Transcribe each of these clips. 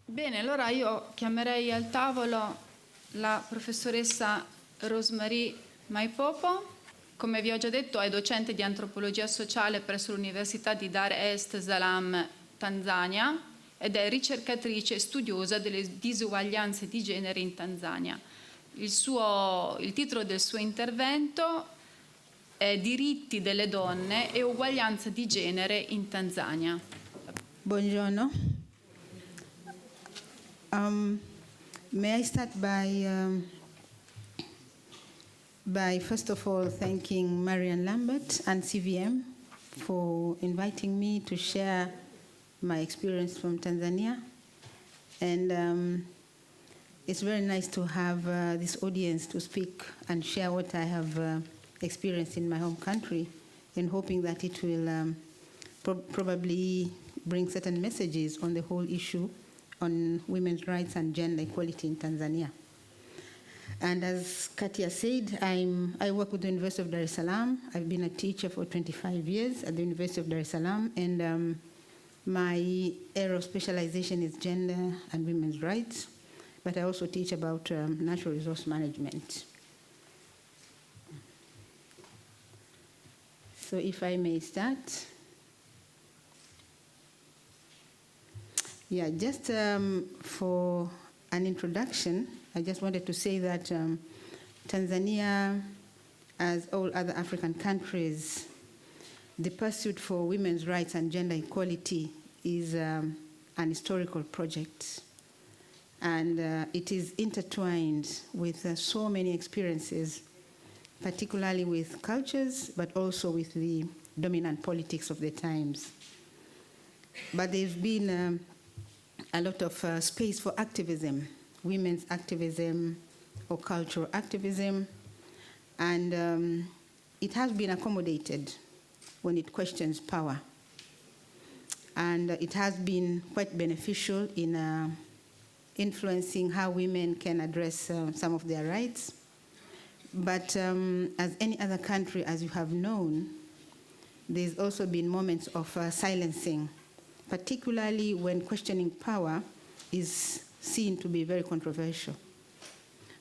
Bene, allora io chiamerei al tavolo la professoressa Rosemaria Mwaipopo. Come vi ho già detto, è docente di antropologia sociale presso l'Università di Dar es Salaam, Tanzania, ed è ricercatrice e studiosa delle disuguaglianze di genere in Tanzania. Il titolo del suo intervento è Diritti delle donne e uguaglianza di genere in Tanzania. Buongiorno. May I start by first of all thanking Marian Lambert and CVM for inviting me to share my experience from Tanzania. And it's very nice to have this audience to speak and share what I have experienced in my home country, and hoping that it will probably bring certain messages on the whole issue on women's rights and gender equality in Tanzania. And as Katia said, I work with the University of Dar es Salaam. I've been a teacher for 25 years at the University of Dar es Salaam, and my area of specialization is gender and women's rights, but I also teach about natural resource management. So if I may start. Yeah, just for an introduction, I just wanted to say that Tanzania, as all other African countries, the pursuit for women's rights and gender equality is an historical project. And it is intertwined with so many experiences, particularly with cultures, but also with the dominant politics of the times. But there's been a lot of space for activism, women's activism or cultural activism, and it has been accommodated when it questions power. And it has been quite beneficial in influencing how women can address some of their rights. But as any other country, as you have known, there's also been moments of silencing, particularly when questioning power is seen to be very controversial.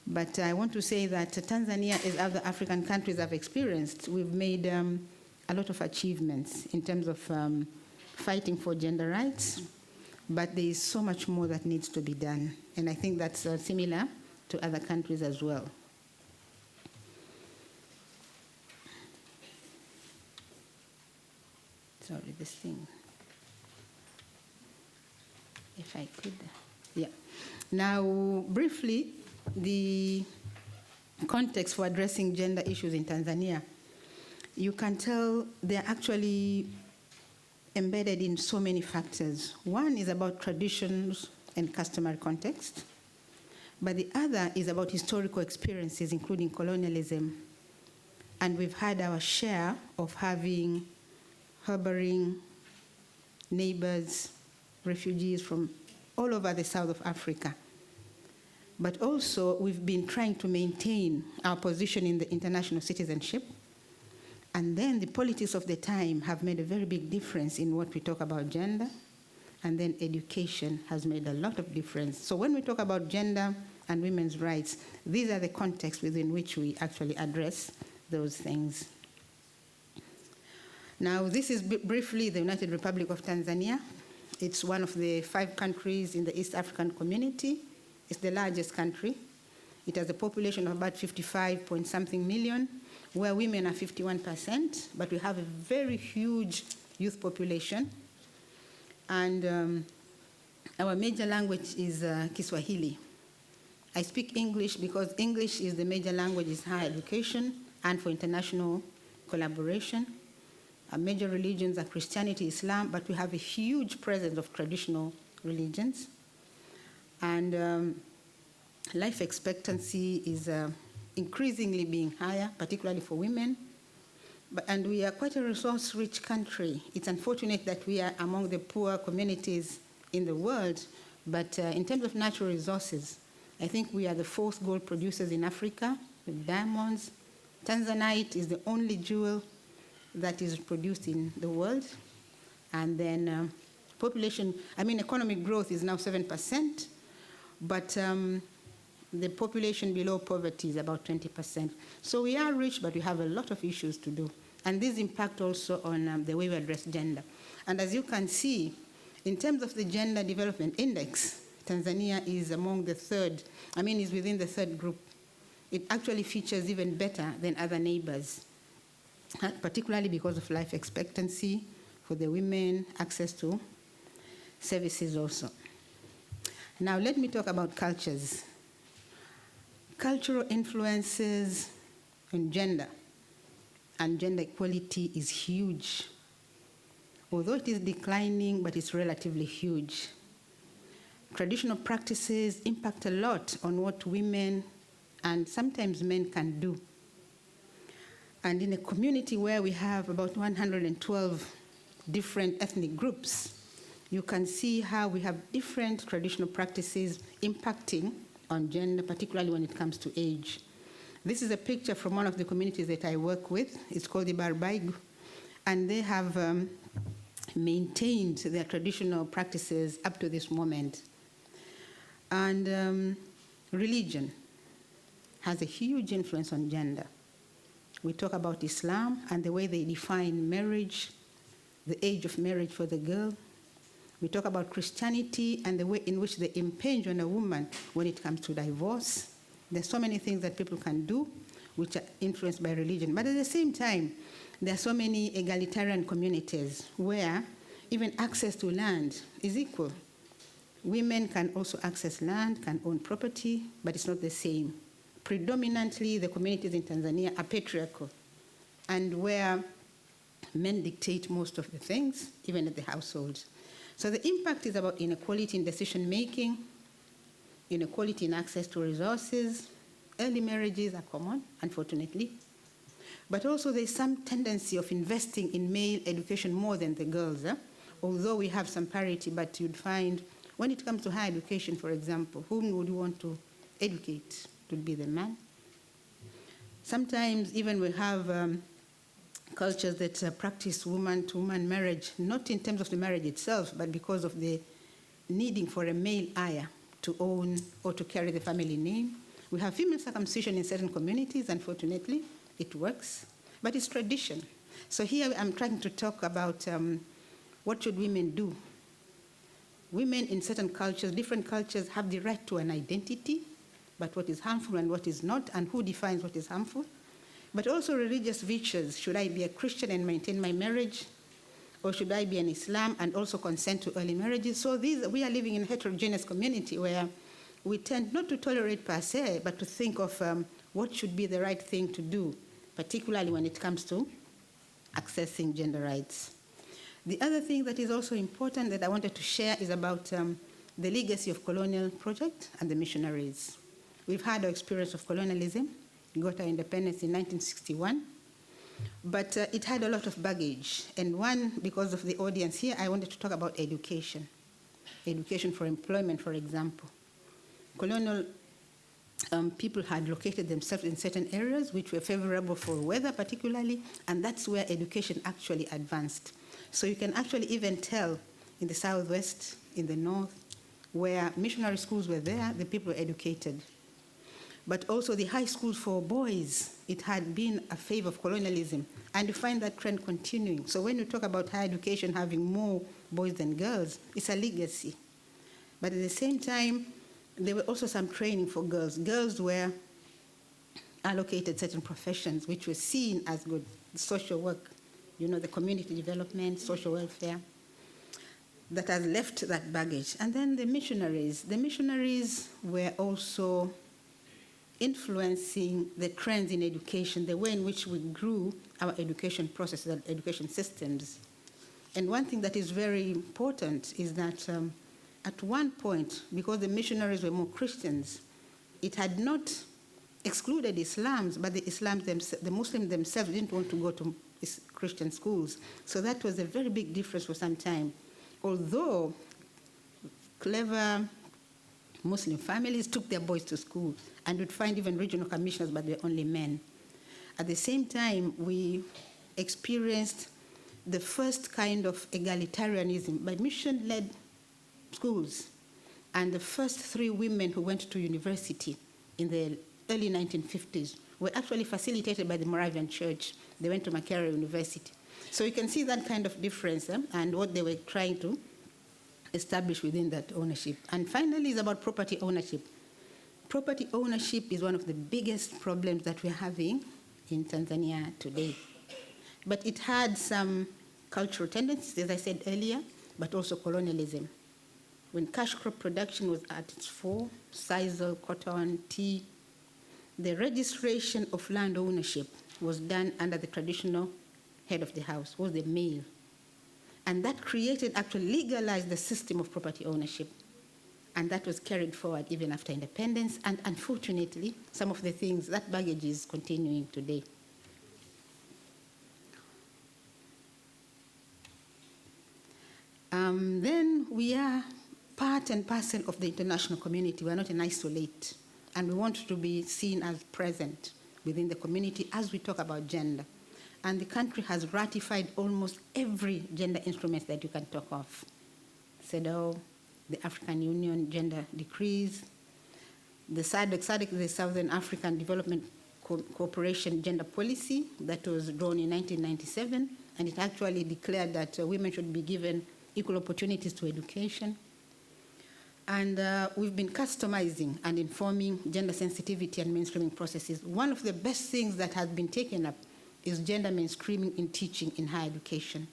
But I want to say that Tanzania, as other African countries have experienced, we've made a lot of achievements in terms of fighting for gender rights, but there is so much more that needs to be done. And I think that's similar to other countries as well. Sorry, this thing. If I could, yeah. Now, briefly, the context for addressing gender issues in Tanzania. You can tell they're actually embedded in so many factors. One is about traditions and customary context, but the other is about historical experiences, including colonialism. And we've had our share of having harboring neighbors, refugees from all over the south of Africa. But also, we've been trying to maintain our position in the international citizenship. And then the politics of the time have made a very big difference in what we talk about gender. And then education has made a lot of difference. So when we talk about gender and women's rights, these are the contexts within which we actually address those things. Now, this is briefly the United Republic of Tanzania. It's one of the 5 countries in the East African community. It's the largest country. It has a population of about 55 point something million, where women are 51%, but we have a very huge youth population. And our major language is Kiswahili. I speak English because English is the major language in higher education and for international collaboration. Our major religions are Christianity, Islam, but we have a huge presence of traditional religions. And life expectancy is increasingly being higher, particularly for women. And we are quite a resource-rich country. It's unfortunate that we are among the poor communities in the world, but in terms of natural resources, I think we are the 4th gold producers in Africa with diamonds. Tanzanite is the only jewel that is produced in the world. And then economic growth is now 7%, but the population below poverty is about 20%. So we are rich, but we have a lot of issues to do. And this impact also on the way we address gender. And as you can see, in terms of the Gender Development Index, Tanzania is among the third, is within the third group. It actually features even better than other neighbors, particularly because of life expectancy for the women, access to services also. Now let me talk about cultures. Cultural influences on gender and gender equality is huge. Although it is declining, but it's relatively huge. Traditional practices impact a lot on what women and sometimes men can do. And in a community where we have about 112 different ethnic groups, you can see how we have different traditional practices impacting on gender, particularly when it comes to age. This is a picture from one of the communities that I work with. It's called the Barbaigu, and they have maintained their traditional practices up to this moment. And religion has a huge influence on gender. We talk about Islam and the way they define marriage, the age of marriage for the girl. We talk about Christianity and the way in which they impinge on a woman when it comes to divorce. There's so many things that people can do which are influenced by religion. But at the same time, there are so many egalitarian communities where even access to land is equal. Women can also access land, can own property, but it's not the same. Predominantly, the communities in Tanzania are patriarchal, and where men dictate most of the things, even at the households. So the impact is about inequality in decision-making, inequality in access to resources. Early marriages are common, unfortunately. But also there's some tendency of investing in male education more than the girls. Although we have some parity, but you'd find when it comes to higher education, for example, whom would you want to educate? It would be the man. Sometimes even we have cultures that practice woman-to-woman marriage, not in terms of the marriage itself, but because of the needing for a male heir to own or to carry the family name. We have female circumcision in certain communities, unfortunately. It works, but it's tradition. So here I'm trying to talk about what should women do. Women in certain cultures, different cultures, have the right to an identity, but what is harmful and what is not, and who defines what is harmful. But also religious virtues. Should I be a Christian and maintain my marriage? Or should I be an Islam and also consent to early marriages? So we are living in a heterogeneous community where we tend not to tolerate per se, but to think of what should be the right thing to do, particularly when it comes to accessing gender rights. The other thing that is also important that I wanted to share is about the legacy of colonial project and the missionaries. We've had our experience of colonialism. We got our independence in 1961, but it had a lot of baggage. And one, because of the audience here, I wanted to talk about education. Education for employment, for example. Colonial people had located themselves in certain areas which were favorable for weather particularly, and that's where education actually advanced. So you can actually even tell in the southwest, in the north, where missionary schools were there, the people were educated. But also the high schools for boys, it had been a favor of colonialism, and you find that trend continuing. So when you talk about higher education having more boys than girls, it's a legacy. But at the same time, there were also some training for girls. Girls were allocated certain professions which were seen as good, social work, the community development, social welfare, that has left that baggage. And then the missionaries were also influencing the trends in education, the way in which we grew our education processes and education systems. And one thing that is very important is that at one point, because the missionaries were more Christians, it had not excluded Islams, but the Muslims themselves didn't want to go to Christian schools. So that was a very big difference for some time. Although clever Muslim families took their boys to school and would find even regional commissioners, but they're only men. At the same time, we experienced the first kind of egalitarianism by mission-led schools. And the first 3 women who went to university in the early 1950s were actually facilitated by the Moravian Church. They went to Makerere University. So you can see that kind of difference and what they were trying to establish within that ownership. And finally, it's about property ownership. Property ownership is one of the biggest problems that we're having in Tanzania today. But it had some cultural tendencies, as I said earlier, but also colonialism. When cash crop production was at its full, sisal, cotton, tea, the registration of land ownership was done under the traditional head of the house, was the male. And that actually legalized the system of property ownership. And that was carried forward even after independence. And unfortunately, some of the things, that baggage is continuing today. Then we are part and parcel of the international community. We are not an isolate. And we want to be seen as present within the community as we talk about gender. And the country has ratified almost every gender instrument that you can talk of. CEDAW, the African Union Gender Decrees, the SADC, the Southern African Development Cooperation Gender Policy that was drawn in 1997, and it actually declared that women should be given equal opportunities to education. And we've been customizing and informing gender sensitivity and mainstreaming processes. One of the best things that has been taken up is gender mainstreaming in teaching in higher education.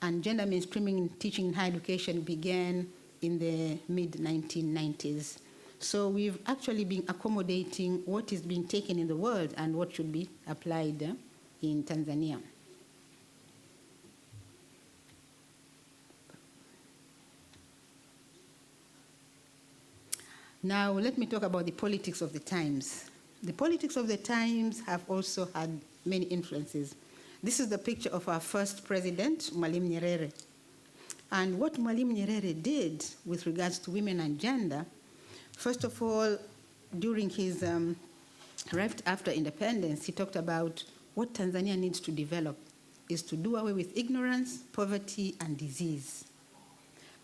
And gender mainstreaming in teaching in higher education began in the mid-1990s. So we've actually been accommodating what is being taken in the world and what should be applied in Tanzania. Now, let me talk about the politics of the times. The politics of the times have also had many influences. This is the picture of our first president, Mwalimu Nyerere. And what Mwalimu Nyerere did with regards to women and gender, first of all, during his right after independence, he talked about what Tanzania needs to develop is to do away with ignorance, poverty, and disease.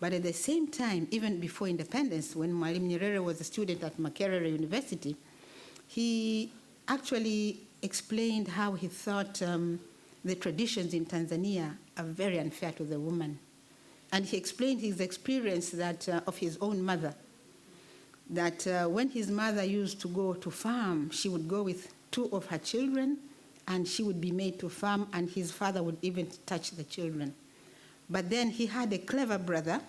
But at the same time, even before independence, when Mwalimu Nyerere was a student at Makerere University, he actually explained how he thought the traditions in Tanzania are very unfair to the woman. And he explained his experience that, of his own mother, that when his mother used to go to farm, she would go with 2 of her children, and she would be made to farm, and his father would even touch the children. But then he had a clever brother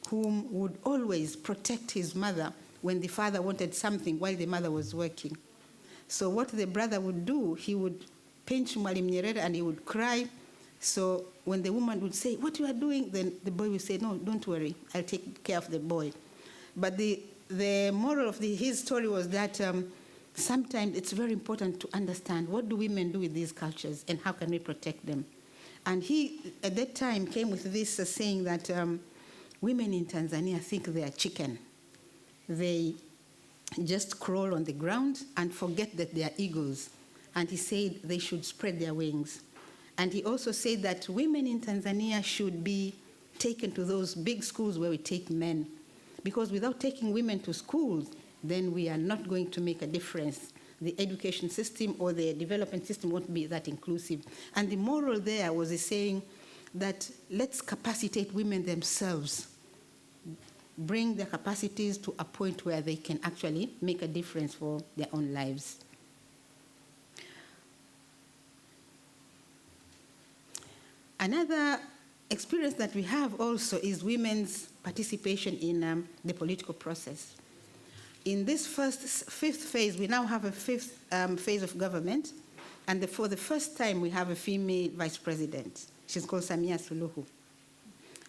whom would always protect his mother when the father wanted something while the mother was working. So what the brother would do, he would pinch Mwalimu Nyerere and he would cry. So when the woman would say, "What you are doing?" then the boy would say, "No, don't worry, I'll take care of the boy." But the moral of his story was that sometimes it's very important to understand what do women do with these cultures and how can we protect them. And he, at that time, came with this saying that women in Tanzania think they are chicken. They just crawl on the ground and forget that they are eagles. And he said they should spread their wings. And he also said that women in Tanzania should be taken to those big schools where we take men. Because without taking women to schools, then we are not going to make a difference. The education system or the development system won't be that inclusive. And the moral there was saying that let's capacitate women themselves, bring their capacities to a point where they can actually make a difference for their own lives. Another experience that we have also is women's participation in the political process. In this fifth phase, we now have a fifth phase of government, and for the first time, we have a female vice president. She's called Samia Suluhu.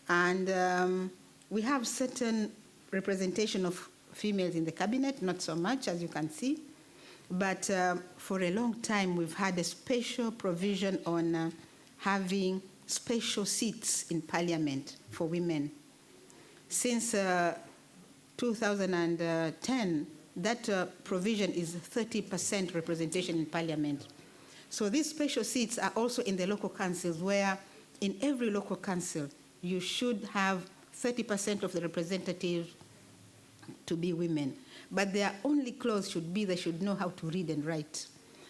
And we have certain representation of females in the cabinet, not so much, as you can see. But for a long time, we've had a special provision on having special seats in parliament for women. Since 2010, that provision is 30% representation in parliament. So these special seats are also in the local councils where in every local council, you should have 30% of the representatives to be women. But their only clause should be they should know how to read and write.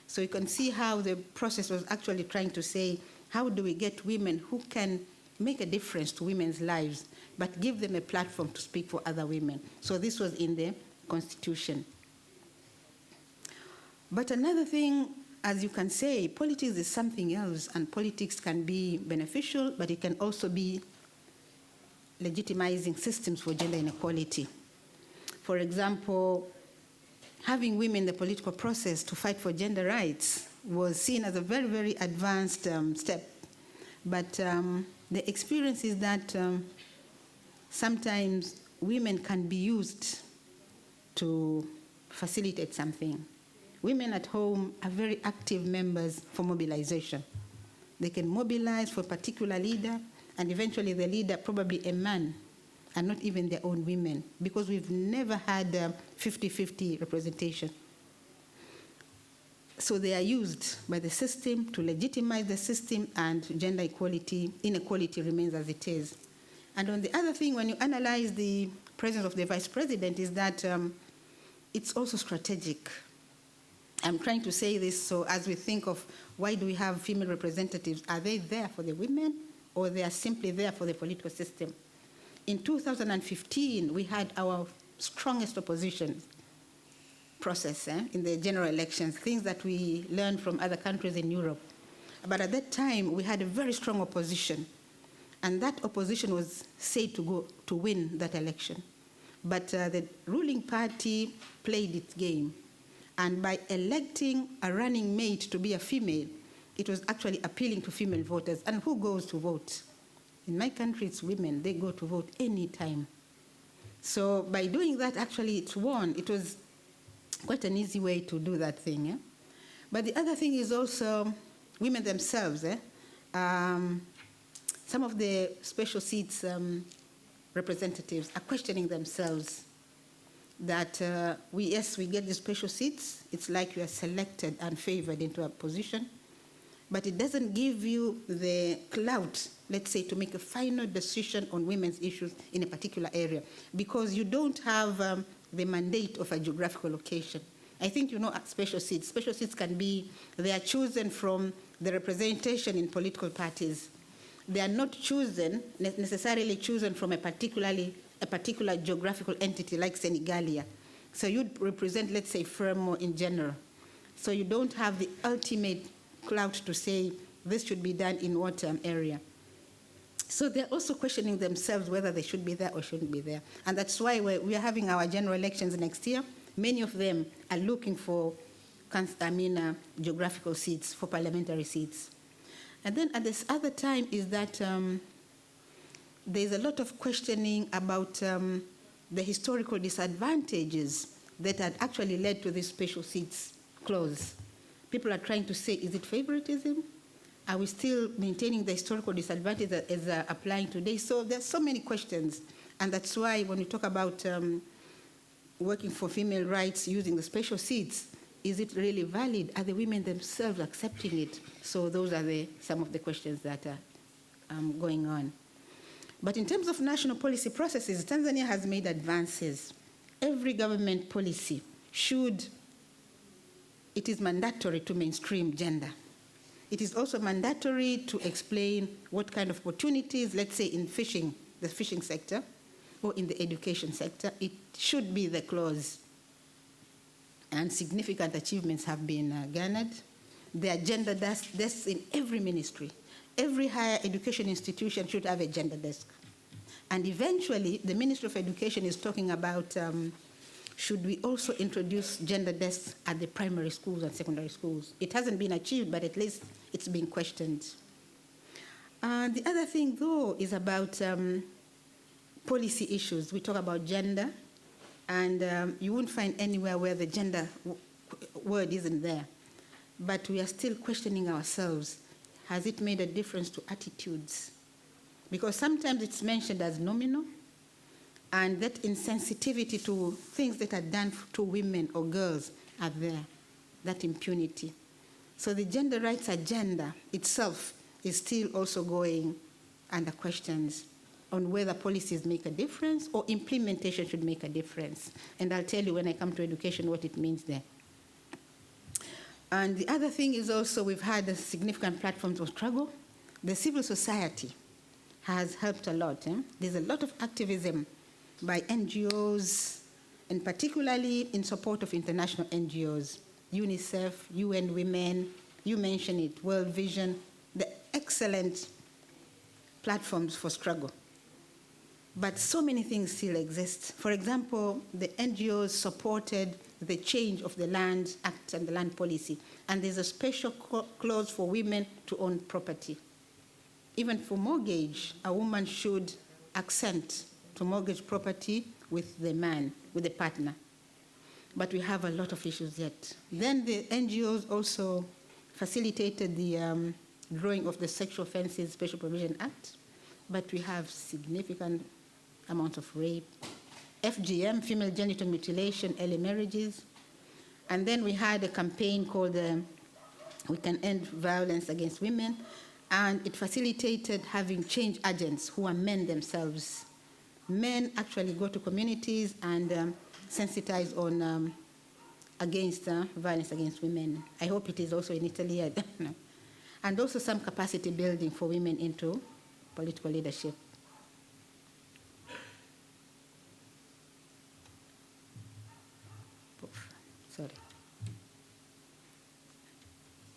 So you can see how the process was actually trying to say, how do we get women who can make a difference to women's lives, but give them a platform to speak for other women? So this was in the Constitution. But another thing, as you can say, politics is something else, and politics can be beneficial, but it can also be legitimizing systems for gender inequality. For example, having women in the political process to fight for gender rights was seen as a very, very advanced step. But the experience is that sometimes women can be used to facilitate something. Women at home are very active members for mobilization. They can mobilize for a particular leader, and eventually the leader, probably a man, and not even their own women, because we've never had 50-50 representation. So they are used by the system to legitimize the system, and gender inequality remains as it is. And on the other thing, when you analyze the presence of the vice president, is that it's also strategic. I'm trying to say this so as we think of why do we have female representatives, are they there for the women or they are simply there for the political system? In 2015, we had our strongest opposition process in the general elections, things that we learned from other countries in Europe. But at that time, we had a very strong opposition. And that opposition was said to win that election. But the ruling party played its game. And by electing a running mate to be a female, it was actually appealing to female voters. And who goes to vote? In my country, it's women. They go to vote any time. So by doing that, actually, it won. It was quite an easy way to do that thing. But the other thing is also women themselves. Some of the special seats representatives are questioning themselves that yes, we get the special seats. It's like you are selected and favored into a position, but it doesn't give you the clout, let's say, to make a final decision on women's issues in a particular area, because you don't have the mandate of a geographical location. I think you know special seats. Special seats can be, they are chosen from the representation in political parties. They are not necessarily chosen from a particular geographical entity like Senigallia. So you'd represent, let's say, Fermo in general. So you don't have the ultimate clout to say this should be done in what area. So they're also questioning themselves whether they should be there or shouldn't be there. And that's why we are having our general elections next year. Many of them are looking for geographical seats, for parliamentary seats. And then at this other time is that there's a lot of questioning about the historical disadvantages that had actually led to this special seats clause. People are trying to say, is it favoritism? Are we still maintaining the historical disadvantage that is applying today? So there's so many questions. And that's why when we talk about working for female rights using the special seats, is it really valid? Are the women themselves accepting it? So those are some of the questions that are going on. But in terms of national policy processes, Tanzania has made advances. Every government policy it is mandatory to mainstream gender. It is also mandatory to explain what kind of opportunities, let's say in the fishing sector, or in the education sector, it should be the clause. And significant achievements have been garnered. There are gender desks in every ministry. Every higher education institution should have a gender desk. And eventually, the Ministry of Education is talking about should we also introduce gender desks at the primary schools and secondary schools. It hasn't been achieved, but at least it's being questioned. The other thing, though, is about policy issues. We talk about gender, and you won't find anywhere where the gender word isn't there. But we are still questioning ourselves. Has it made a difference to attitudes? Because sometimes it's mentioned as nominal, and that insensitivity to things that are done to women or girls are there, that impunity. So the gender rights agenda itself is still also going under questions on whether policies make a difference or implementation should make a difference. And I'll tell you when I come to education what it means there. And the other thing is also we've had a significant platforms of struggle. The civil society has helped a lot. There's a lot of activism by NGOs, and particularly in support of international NGOs, UNICEF, UN Women, you mentioned it, World Vision, the excellent platforms for struggle. But so many things still exist. For example, the NGOs supported the change of the Land Act and the land policy, and there's a special clause for women to own property. Even for mortgage, a woman should consent to mortgage property with the man, with the partner. But we have a lot of issues yet. Then the NGOs also facilitated the drawing of the Sexual Offences Special Provision Act, but we have significant amount of rape, FGM, female genital mutilation, early marriages. And then we had a campaign called We Can End Violence Against Women, and it facilitated having change agents who are men themselves. Men actually go to communities and sensitize on against violence against women. I hope it is also in Italy. I don't know. And also some capacity building for women into political leadership. Oof, sorry.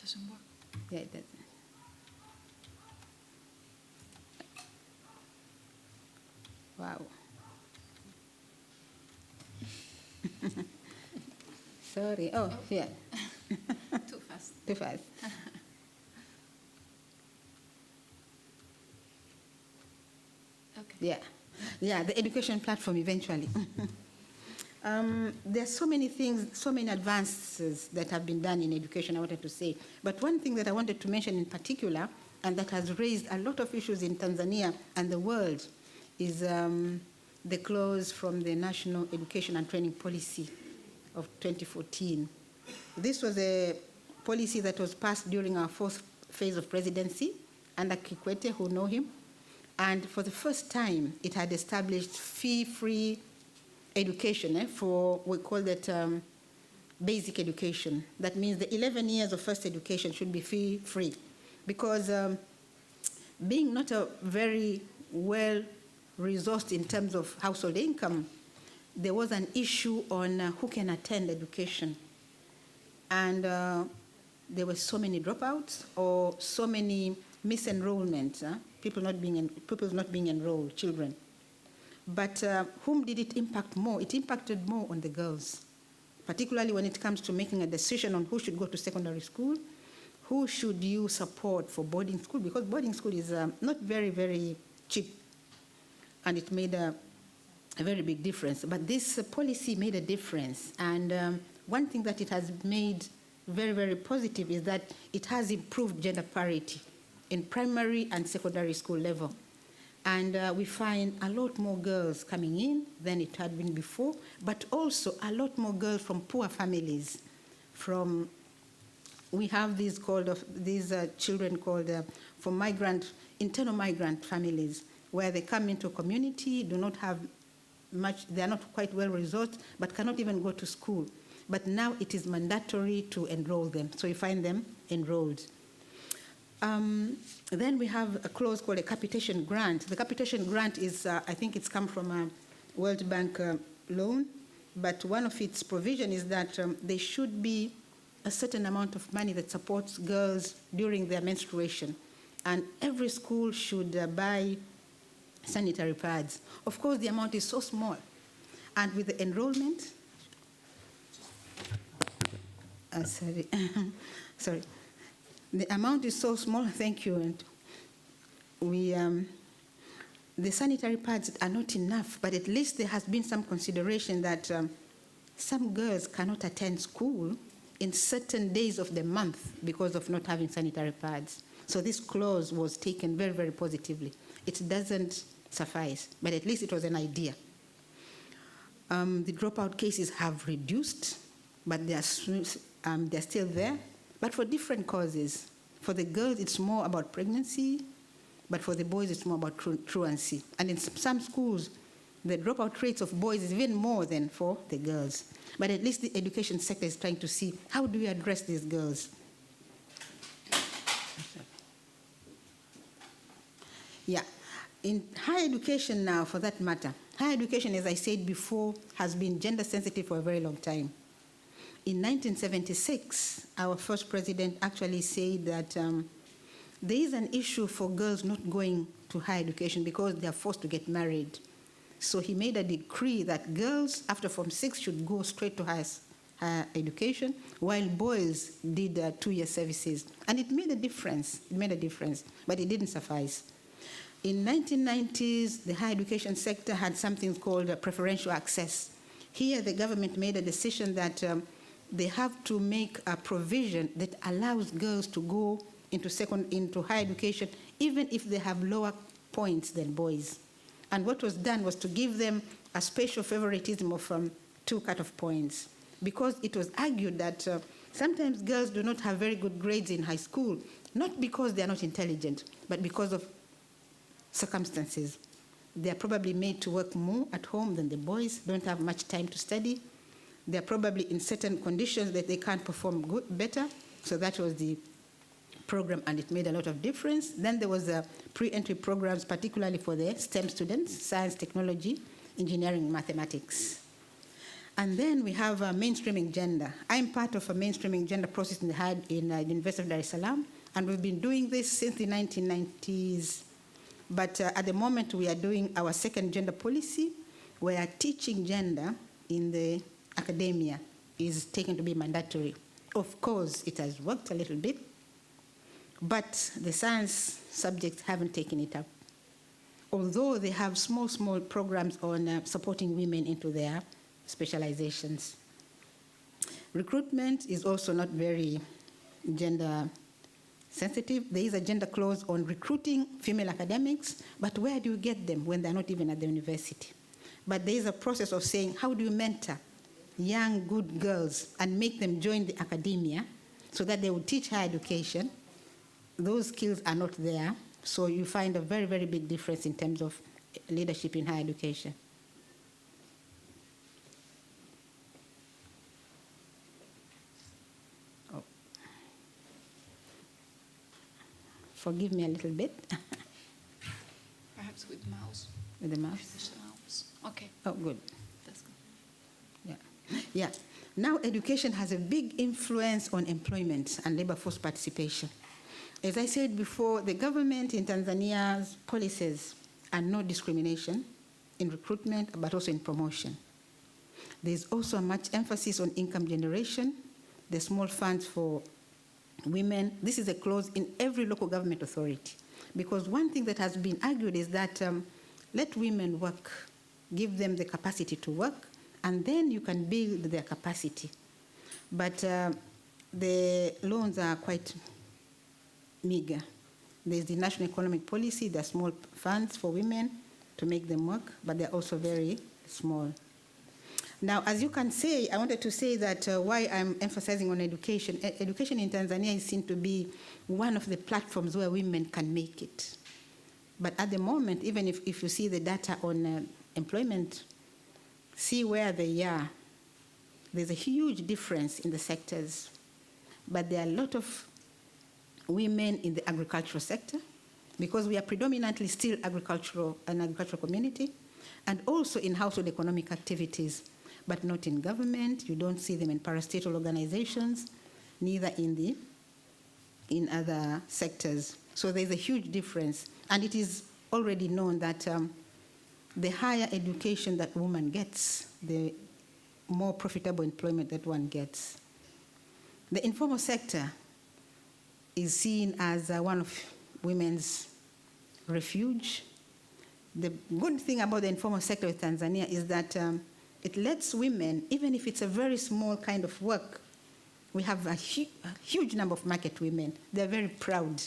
Doesn't work. Yeah, it doesn't. Wow. Sorry. Oh, yeah. Too fast. Too fast. Okay. Yeah. Yeah, the education platform eventually. There's so many things, so many advances that have been done in education, I wanted to say. But one thing that I wanted to mention in particular, and that has raised a lot of issues in Tanzania and the world, is the clause from the National Education and Training Policy of 2014. This was a policy that was passed during our fourth phase of presidency under Kikwete, who know him. And for the first time, it had established fee-free education for, we call that basic education. That means the 11 years of first education should be fee-free. Because being not a very well-resourced in terms of household income, there was an issue on who can attend education. And there were so many dropouts or so many misenrollments, people not being enrolled, children. But whom did it impact more? It impacted more on the girls, particularly when it comes to making a decision on who should go to secondary school, who should you support for boarding school, because boarding school is not very, very cheap, and it made a very big difference. But this policy made a difference, and one thing that it has made very, very positive is that it has improved gender parity in primary and secondary school level. And we find a lot more girls coming in than it had been before, but also a lot more girls from poor families. We have these children called from internal migrant families, where they come into a community, do not have much, they are not quite well resourced, but cannot even go to school. But now it is mandatory to enroll them, so you find them enrolled. Then we have a clause called a Capitation Grant. The Capitation Grant is, I think it's come from a World Bank loan, but one of its provision is that there should be a certain amount of money that supports girls during their menstruation. And every school should buy sanitary pads. Of course, the amount is so small. And with the enrollment, sorry. The amount is so small, thank you. And the sanitary pads are not enough, but at least there has been some consideration that some girls cannot attend school in certain days of the month because of not having sanitary pads. So this clause was taken very, very positively. It doesn't suffice, but at least it was an idea. The dropout cases have reduced, but they're still there, but for different causes. For the girls, it's more about pregnancy, But for the boys, it's more about truancy. And in some schools, the dropout rates of boys is even more than for the girls. But at least the education sector is trying to see, how do we address these girls? Yeah. In higher education now, for that matter, higher education, as I said before, has been gender sensitive for a very long time. In 1976, our first president actually said that there is an issue for girls not going to higher education because they are forced to get married. So he made a decree that girls after Form 6 should go straight to higher education, while boys did 2-year services. And it made a difference. It made a difference, but it didn't suffice. In 1990s, the higher education sector had something called preferential access. Here, the government made a decision that they have to make a provision that allows girls to go into higher education, even if they have lower points than boys. And what was done was to give them a special favoritism of 2 cut-off points, because it was argued that sometimes girls do not have very good grades in high school, not because they are not intelligent, but because of circumstances. They are probably made to work more at home than the boys, don't have much time to study. They are probably in certain conditions that they can't perform better. So that was the program, and it made a lot of difference. Then there was pre-entry programs, particularly for the STEM students, science, technology, engineering, mathematics. And then we have mainstreaming gender. I'm part of a mainstreaming gender process in the University of Dar es Salaam, and we've been doing this since the 1990s. But at the moment, we are doing our second gender policy, where teaching gender in the academia is taken to be mandatory. Of course, it has worked a little bit, but the science subjects haven't taken it up. Although they have small programs on supporting women into their specializations. Recruitment is also not very gender sensitive. There is a gender clause on recruiting female academics, but where do you get them when they're not even at the university? But there is a process of saying, how do you mentor young, good girls and make them join the academia so that they will teach higher education? Those skills are not there, so you find a very, very big difference in terms of leadership in higher education. Forgive me a little bit. Perhaps with the mouse. With the mouse? Okay. Oh, good. That's good. Yeah. Yeah. Now education has a big influence on employment and labor force participation. As I said before, the government in Tanzania's policies are no discrimination in recruitment, but also in promotion. There's also much emphasis on income generation, the small funds for women. This is a clause in every local government authority. Because one thing that has been argued is that let women work, give them the capacity to work, and then you can build their capacity. But the loans are quite meager. There's the national economic policy, there are small funds for women to make them work, but they're also very small. Now, as you can say, I wanted to say that why I'm emphasizing on education. Education in Tanzania is seen to be one of the platforms where women can make it. But at the moment, even if you see the data on employment, see where they are. There's a huge difference in the sectors. But there are a lot of women in the agricultural sector, because we are predominantly still an agricultural community, and also in household economic activities, but not in government. You don't see them in parastatal organizations, neither in other sectors. So there's a huge difference. And it is already known that the higher education that woman gets, the more profitable employment that one gets. The informal sector is seen as one of women's refuge. The good thing about the informal sector in Tanzania is that it lets women, even if it's a very small kind of work, we have a huge number of market women. They're very proud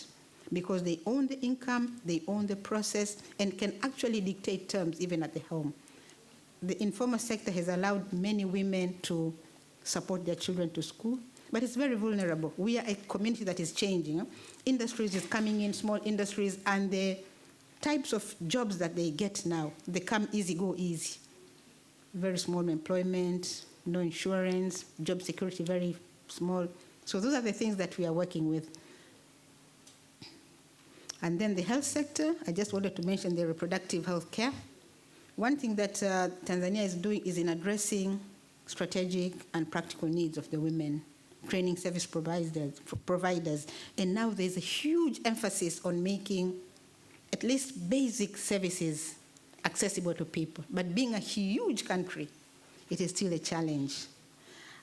because they own the income, they own the process, and can actually dictate terms even at the home. The informal sector has allowed many women to support their children to school, but it's very vulnerable. We are a community that is changing. Industries is coming in, small industries, and the types of jobs that they get now, they come easy, go easy. Very small employment, no insurance, job security very small. So those are the things that we are working with. And then the health sector, I just wanted to mention the reproductive health care. One thing that Tanzania is doing is in addressing strategic and practical needs of the women, training service providers. And now there's a huge emphasis on making at least basic services accessible to people. But being a huge country, it is still a challenge.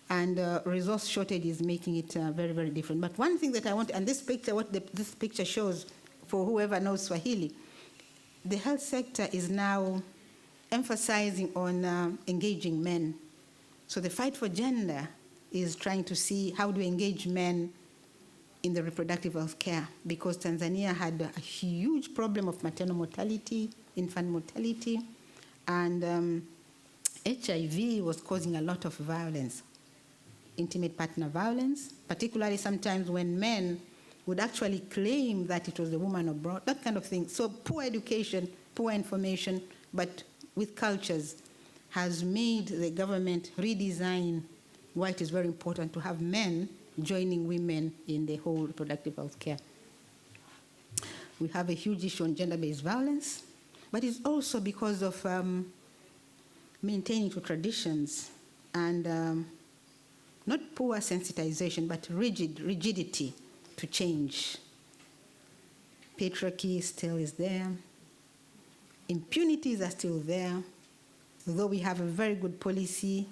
And resource shortage is making it very, very different. But one thing that I want, and this picture, this picture shows, for whoever knows Swahili, the health sector is now emphasizing on engaging men. So the fight for gender is trying to see how do we engage men in the reproductive health care, because Tanzania had a huge problem of maternal mortality, infant mortality, and HIV was causing a lot of violence, intimate partner violence, particularly sometimes when men would actually claim that it was the woman abroad, that kind of thing. So poor education, poor information, but with cultures, has made the government redesign why it is very important to have men joining women in the whole reproductive health care. We have a huge issue on gender-based violence, but it's also because of maintaining to traditions and not poor sensitization, but rigidity to change. Patriarchy still is there. Impunities are still there, though we have a very good policy,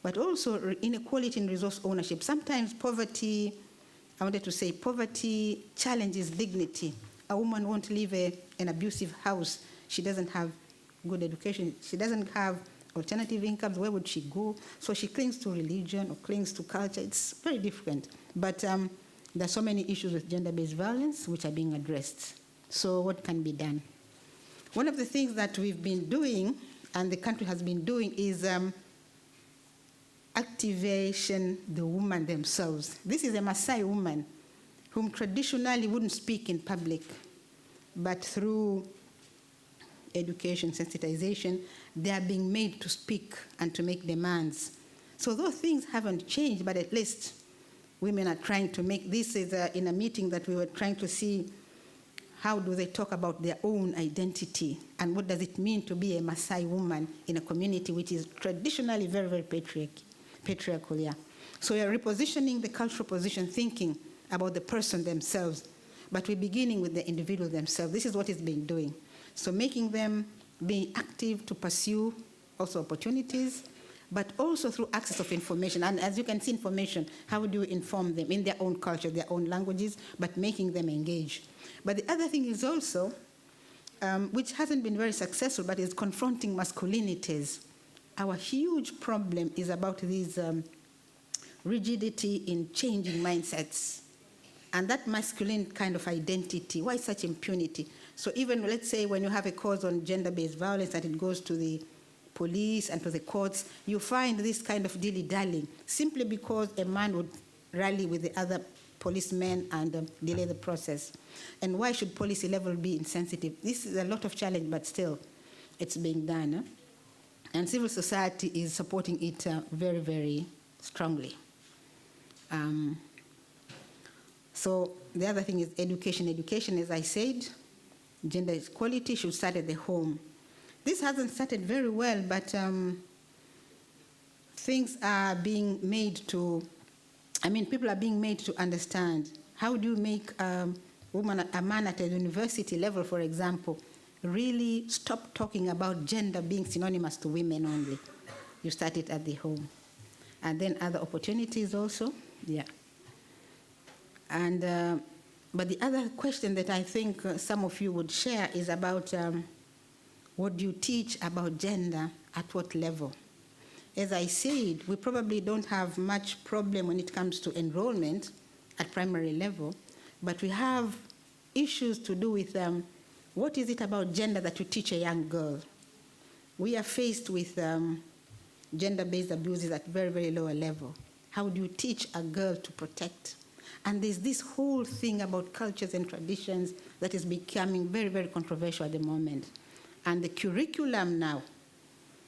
but also inequality in resource ownership. Sometimes poverty, I wanted to say poverty challenges dignity. A woman won't leave an abusive house. She doesn't have good education. She doesn't have alternative incomes. Where would she go? So she clings to religion or clings to culture. It's very different. But there are so many issues with gender-based violence which are being addressed. So what can be done? One of the things that we've been doing and the country has been doing is activation the women themselves. This is a Maasai woman whom traditionally wouldn't speak in public, but through education, sensitization, they are being made to speak and to make demands. So those things haven't changed, but at least women are trying to make, this is in a meeting that we were trying to see how do they talk about their own identity and what does it mean to be a Maasai woman in a community which is traditionally very, very patriarchal. Yeah. So we are repositioning the cultural position, thinking about the person themselves, but we're beginning with the individual themselves. This is what it's been doing. So making them be active to pursue also opportunities, but also through access of information. And as you can see, information, how do you inform them in their own culture, their own languages, but making them engage. But the other thing is also, which hasn't been very successful, but is confronting masculinities. Our huge problem is about these rigidity in changing mindsets. And that masculine kind of identity, why such impunity? So even, let's say, when you have a cause on gender-based violence and it goes to the police and to the courts, you find this kind of dilly-dallying, simply because a man would rally with the other policemen and delay the process. And why should policy level be insensitive? This is a lot of challenge, but still, it's being done. And civil society is supporting it very, very strongly. So the other thing is education. Education, as I said, gender equality should start at the home. This hasn't started very well, but things are being made to, people are being made to understand. How do you make a man at a university level, for example, really stop talking about gender being synonymous to women only? You start it at the home. And then other opportunities also, yeah. And, but the other question that I think some of you would share is about what do you teach about gender at what level? As I said, we probably don't have much problem when it comes to enrollment at primary level, but we have issues to do with what is it about gender that you teach a young girl? We are faced with gender-based abuses at very, very lower level. How do you teach a girl to protect? And there's this whole thing about cultures and traditions that is becoming very, very controversial at the moment. And the curriculum now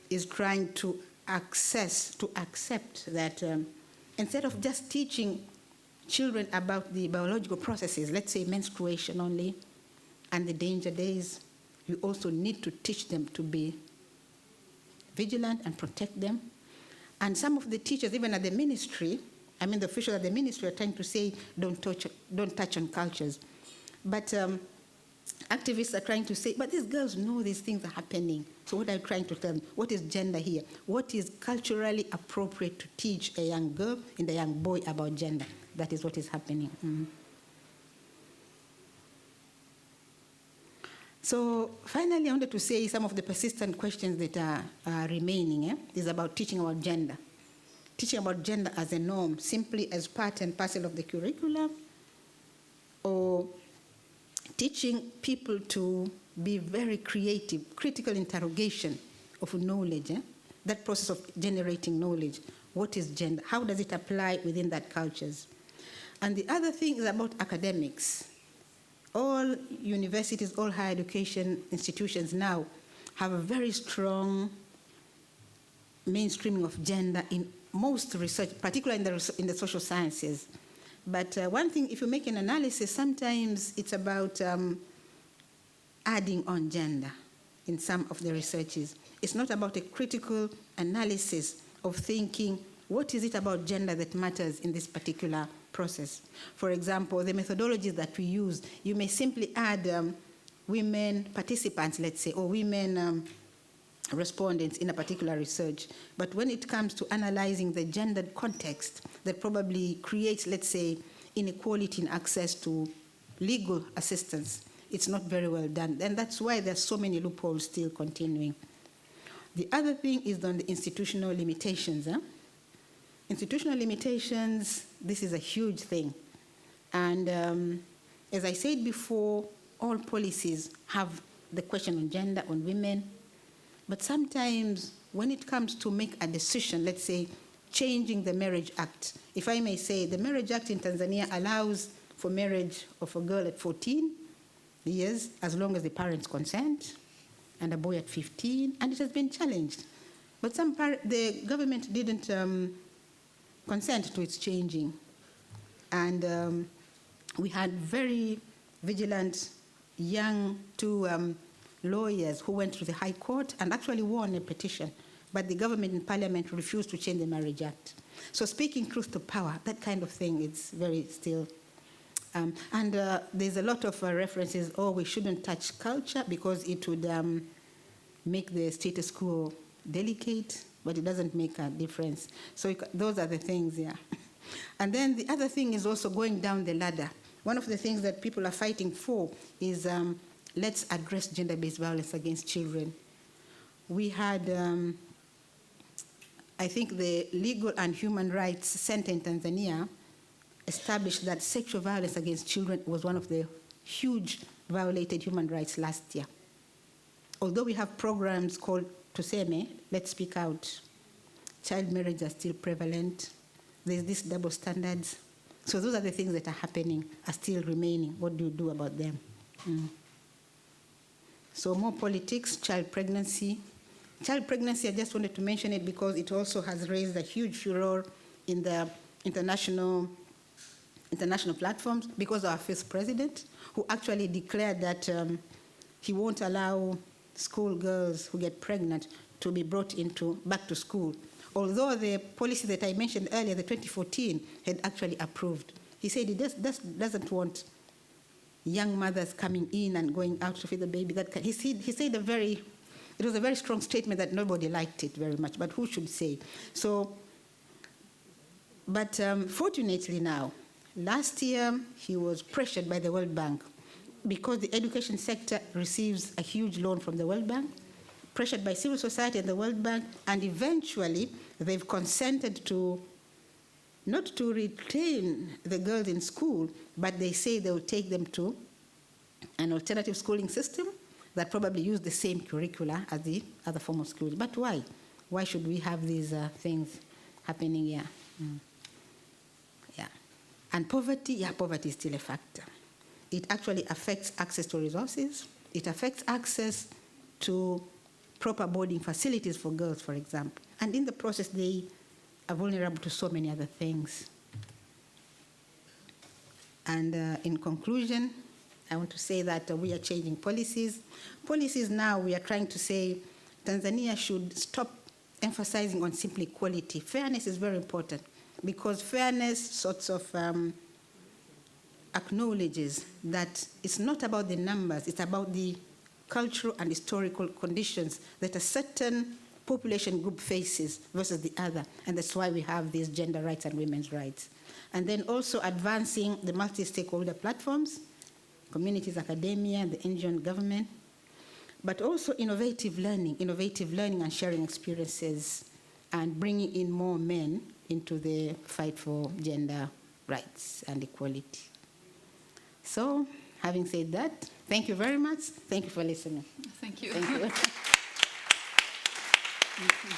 is trying to accept that instead of just teaching children about the biological processes, let's say menstruation only, and the danger days, you also need to teach them to be vigilant and protect them. And some of the teachers, even at the ministry, the officials at the ministry are trying to say, don't touch on cultures. But activists are trying to say, but these girls know these things are happening. So what are you trying to tell them? What is gender here? What is culturally appropriate to teach a young girl and a young boy about gender? That is what is happening. Mm-hmm. So finally, I wanted to say some of the persistent questions that are remaining is about teaching about gender. Teaching about gender as a norm, simply as part and parcel of the curriculum, or teaching people to be very creative, critical interrogation of knowledge, that process of generating knowledge. What is gender? How does it apply within that cultures? And the other thing is about academics. All universities, all higher education institutions now have a very strong mainstreaming of gender in most research, particularly in the social sciences. But one thing, if you make an analysis, sometimes it's about adding on gender in some of the researches. It's not about a critical analysis of thinking, what is it about gender that matters in this particular process? For example, the methodologies that we use, you may simply add women participants, let's say, or women respondents in a particular research. But when it comes to analyzing the gendered context that probably creates, let's say, inequality in access to legal assistance, it's not very well done. And that's why there's so many loopholes still continuing. The other thing is on the institutional limitations. Institutional limitations, this is a huge thing. And as I said before, all policies have the question on gender, on women. But sometimes when it comes to make a decision, let's say changing the Marriage Act, if I may say, the Marriage Act in Tanzania allows for marriage of a girl at 14 years, as long as the parents consent, and a boy at 15, and it has been challenged. But the government didn't consent to its changing. And we had very vigilant young two lawyers who went to the High Court and actually won a petition. But the government and parliament refused to change the Marriage Act. So speaking truth to power, that kind of thing, it's very still. And there's a lot of references, we shouldn't touch culture because it would make the status quo delicate, but it doesn't make a difference. So those are the things, yeah. And then the other thing is also going down the ladder. One of the things that people are fighting for is let's address gender-based violence against children. We had, I think the Legal and Human Rights Center in Tanzania established that sexual violence against children was one of the huge violated human rights last year. Although we have programs called Tuseme, Let's Speak Out, child marriage are still prevalent. There's this double standards. So those are the things that are happening, are still remaining. What do you do about them? So more politics, child pregnancy. Child pregnancy, I just wanted to mention it because it also has raised a huge furor in the international platforms because of our first president, who actually declared that he won't allow schoolgirls who get pregnant to be brought back to school. Although the policy that I mentioned earlier, the 2014, had actually approved. He said he doesn't want young mothers coming in and going out to feed the baby. He said it was a very strong statement that nobody liked it very much, but who should say? So, but fortunately now, last year he was pressured by the World Bank because the education sector receives a huge loan from the World Bank, pressured by civil society and the World Bank, and eventually they've consented to not to retain the girls in school, but they say they will take them to an alternative schooling system that probably use the same curricula as the other form of schooling. But why? Why should we have these things happening here? Yeah. And poverty, yeah, poverty is still a factor. It actually affects access to resources. It affects access to proper boarding facilities for girls, for example. And in the process, they are vulnerable to so many other things. And in conclusion, I want to say that we are changing policies. Policies now, we are trying to say Tanzania should stop emphasizing on simply equality. Fairness is very important because fairness sorts of acknowledges that it's not about the numbers, it's about the cultural and historical conditions that a certain population group faces versus the other. And that's why we have these gender rights and women's rights. And then also advancing the multi-stakeholder platforms, communities, academia, the NGO and government, but also innovative learning and sharing experiences and bringing in more men into the fight for gender rights and equality. So, having said that, thank you very much. Thank you for listening. Thank you. Thank you.